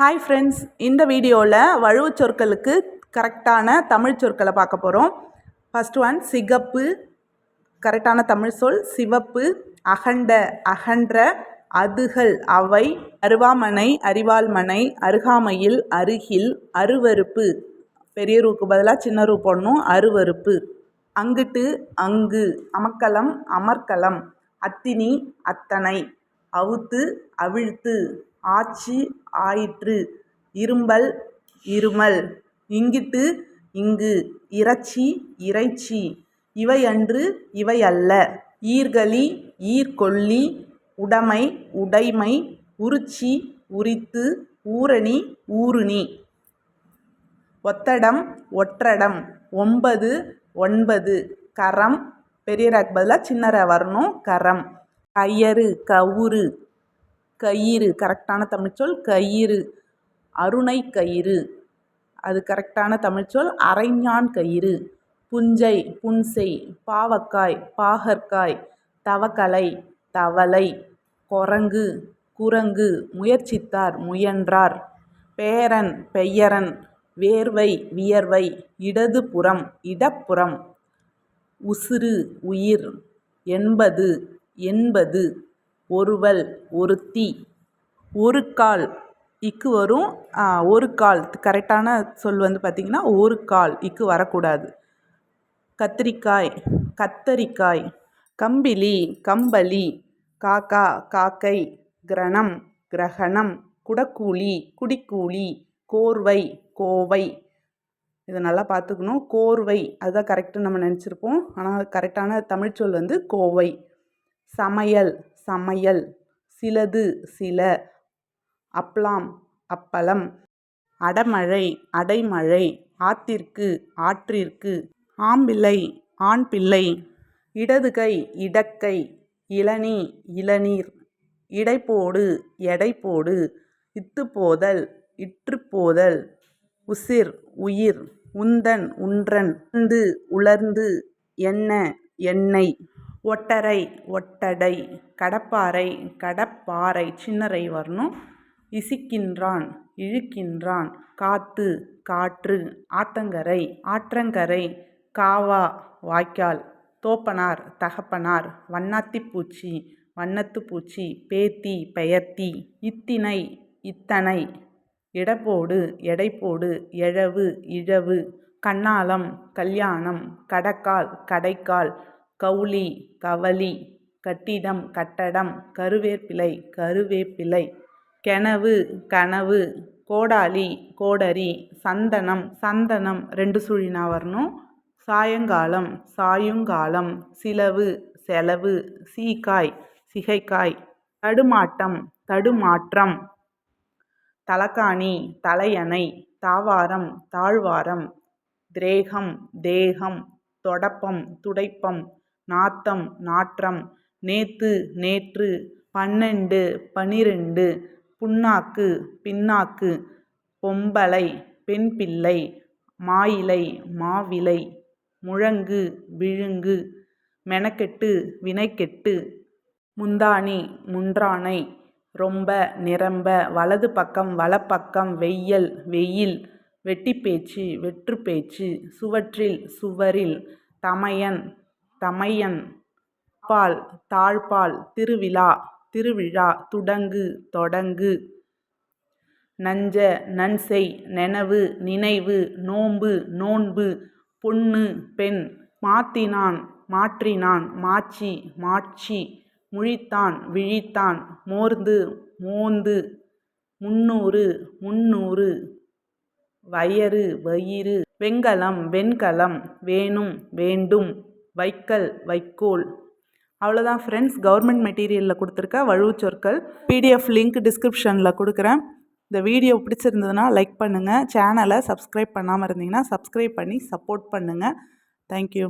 Hi friends, இந்த வீடியோவில் வழுவு சொற்களுக்கு கரெக்டான தமிழ் சொற்களை பார்க்க போகிறோம். ஃபர்ஸ்ட் ஒன் சிகப்பு, கரெக்டான தமிழ் சொல் சிவப்பு. அகண்ட, அகன்ற. அதுகள், அவை. அருவாமனை, அரிவாள்மனை. அருகாமையில், அருகில். அருவருப்பு, பெரிய ரூக்கு பதிலாக சின்ன ரூ போடணும், அருவருப்பு. அங்கிட்டு, அங்கு. அமக்கலம், அமர்க்கலம். அத்தினி, அத்தனை. அவுத்து, அவிழ்த்து. ஆச்சு, ஆயிற்று. இரும்பல், இருமல். இங்கிட்டு, இங்கு. இறைச்சி, இறைச்சி. இவையன்று, இவையல்ல. ஈர்களி, ஈர்கொல்லி. உடைமை, உடைமை. உரிச்சி, உரித்து. ஊரணி, ஊருணி. ஒத்தடம், ஒற்றடம். 9, 9. கரம், பெரிய ராக்கு பதிலாக சின்ன ரா வரணும், கரம். கயறு, கவுறு. கயிறு, கரெக்டான தமிழ்ச்சொல் கயிறு. அருணை கயிறு, அது கரெக்டான தமிழ்ச்சொல் அரைஞான் கயிறு. புஞ்சை, புன்செய். பாவக்காய், பாகற்காய். தவக்கலை, தவளை. குரங்கு, குரங்கு. முயற்சித்தார், முயன்றார். பேரன், பெயரன். வேர்வை, வியர்வை. இடதுபுறம், இடப்புறம். உசிறு, உயிர். 80, 80. ஒருவல், ஒருத்தி. ஒரு கால், இக்கு வரும். ஒரு கால், கரெக்டான சொல் பார்த்திங்கன்னா ஒரு கால், இக்கு வரக்கூடாது. கத்திரிக்காய், கத்தரிக்காய். கம்பிலி, கம்பளி. காக்கா, காக்கை. கிரணம், கிரகணம். குடக்கூலி, குடிக்கூலி. கோர்வை, கோவை. இதை நல்லா பார்த்துக்கணும். கோர்வை, அதுதான் கரெக்டுன்னு நம்ம நினச்சிருப்போம், ஆனால் கரெக்டான தமிழ்ச்சொல் கோவை. சமையல், சமையல். சிலது, சில. அப்லாம், அப்பளம். அடமழை, அடைமழை. ஆத்திற்கு, ஆற்றிற்கு. ஆம்பிள்ளை, ஆண் பிள்ளை. இடதுகை, இடக்கை. இளநீ, இளநீர். இடைப்போடு, எடைப்போடு. இத்துப்போதல், இற்றுப்போதல். உசிர், உயிர். உந்தன், உன்றன். உலர்ந்து, உலர்ந்து. எண்ண, எண்ணெய். ஒட்டரை, ஒட்டடை. கடப்பாரை, கடப்பாரை. சின்னரை வரணும். இசிக்கின்றான், இழுக்கின்றான். காத்து, காற்று. ஆத்தங்கரை, ஆற்றங்கரை. காவா, வாய்க்கால். தோப்பனார், தகப்பனார். வண்ணாத்திப்பூச்சி, வண்ணத்துப்பூச்சி. பேத்தி, பெயர்த்தி. இத்தினை, இத்தனை. எடப்போடு, எடைப்போடு. எழவு, இழவு. கண்ணாலம், கல்யாணம். கடக்கால், கடைக்கால். கவுளி, கவளி. கட்டிடம், கட்டடம். கருவேப்பிலை, கருவேப்பிலை. கெனவு, கனவு. கோடாலி, கோடரி. சந்தனம், சந்தனம். 2 சுழினா வரணும். சாயங்காலம், சாயுங்காலம். சிலவு, செலவு. சீக்காய், சிகைக்காய். தடுமாட்டம், தடுமாற்றம். தலகாணி, தலையணை. தாவாரம், தாழ்வாரம். திரேகம், தேகம். தொடப்பம், துடைப்பம். நாத்தம், நாற்றம். நேத்து, நேற்று. 12, 12. புண்ணாக்கு, பின்னாக்கு. பொம்பளை, பெண் பிள்ளை. மாயிலை, மாவிலை. முழங்கு, விழுங்கு. மெனக்கெட்டு, வினைக்கெட்டு. முந்தாணி, முன்றானை. ரொம்ப, நிரம்ப. வலது பக்கம், வலப்பக்கம். வெய்யல், வெயில். வெட்டிப்பேச்சு, வெற்றுப்பேச்சு. சுவற்றில், சுவரில். தமையன், தமையன். பால், தாழ்பால். திருவிழா, திருவிழா. துடங்கு, தொடங்கு. நஞ்ச, நன்செய். நெனவு, நினைவு. நோன்பு, நோன்பு. பொண்ணு, பெண். மாத்தினான், மாற்றினான். மாட்சி, மாட்சி. முழித்தான், விழித்தான். மோர்ந்து, மோந்து. 300, 300. வயறு, வயிறு. வெண்கலம், வெண்கலம். வேணும், வேண்டும். வைக்கல், வைக்கோல். அவ்வளோதான் ஃப்ரெண்ட்ஸ், கவர்மெண்ட் மெட்டீரியலில் கொடுத்துருக்க வழுவு சொற்கள். PDF லிங்க் டிஸ்கிரிப்ஷனில் கொடுக்குறேன். இந்த வீடியோ பிடிச்சிருந்ததுன்னா லைக் பண்ணுங்கள். சேனலை சப்ஸ்கிரைப் பண்ணாமல் இருந்தீங்கன்னா சப்ஸ்கிரைப் பண்ணி சப்போர்ட் பண்ணுங்கள். தேங்க்யூ.